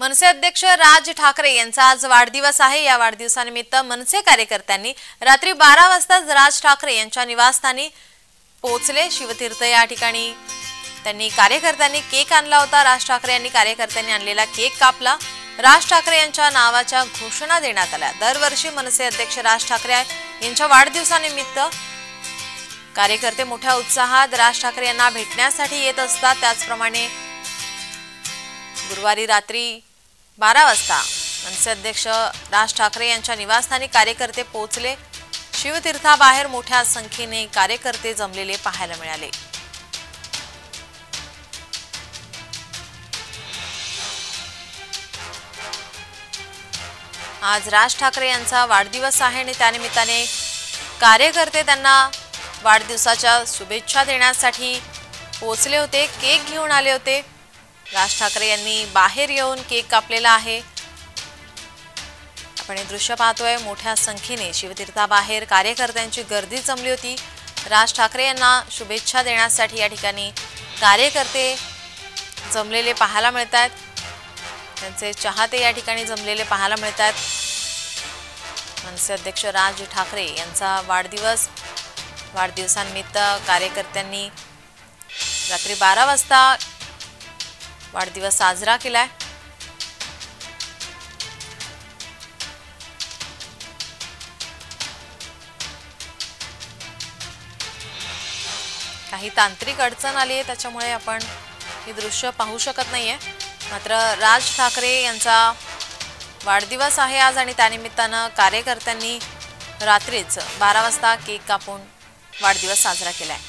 मनसे अध्यक्ष राज ठाकरे यांचा आज वाढदिवस आहे। या वाढदिवसानिमित्त मनसे कार्यकर्त्यांनी रात्री 12 वाजता राज ठाकरे यांच्या निवासस्थानी पोहोचले। शिवतीर्थ या ठिकाणी त्यांनी कार्यकर्त्यांनी केक आणला होता। राज ठाकरे यांनी कार्यकर्त्यांनी आणलेला केक कापला। राज ठाकरे यांच्या नावाच्या घोषणा देण्यात आल्या। दरवर्षी मनसे अध्यक्ष राज ठाकरे यांच्या वाढदिवसानिमित्त कार्यकर्ते मोठ्या उत्साहात राज ठाकरे यांना भेटण्यासाठी येत असतात। त्याचप्रमाणे गुरुवारी रात्री 12 वाजता मनसे अध्यक्ष राज ठाकरे यांच्या निवासस्थानी कार्यकर्ते पोहोचले। शिवतीर्थाबाहेर मोठ्या संख्येने कार्यकर्ते जमलेले पाहायला मिळाले। आज राज ठाकरे यांचा वाढदिवस आहे आणि त्यानिमित्ताने कार्यकर्ते त्यांना वाढदिवसाच्या शुभेच्छा देण्यासाठी पोहोचले होते। केक घेऊन आले होते। राज ठाकरे यांनी बाहेर येऊन केक कापलेला आहे। आपण हे दृश्य पाहतोय। मोठ्या संख्येने शिवतीर्थाबाहेर कार्यकर्त्यांची गर्दी जमली होती। राज ठाकरे यांना शुभेच्छा देण्यासाठी या ठिकाणी कार्यकर्ते जमलेले पाहायला मिळतात। त्यांचे चाहते या ठिकाणी जमलेले पाहायला मिळतात। मनसे अध्यक्ष राज ठाकरे यांचा वाढदिवसानिमित्त कार्यकर्त्यांनी रात्री 12 वाजता वाढदिवस साजरा केलाय। काही तांत्रिक अडचण आली आहे, त्याच्यामुळे आपण हे दृश्य पाहू शकत नाहीये। मात्र राज ठाकरे यांचा वाढदिवस आहे आज आणि त्यानिमित्तानं कार्यकर्त्यांनी रात्रीच 12 वाजता केक कापून वाढदिवस साजरा केलाय।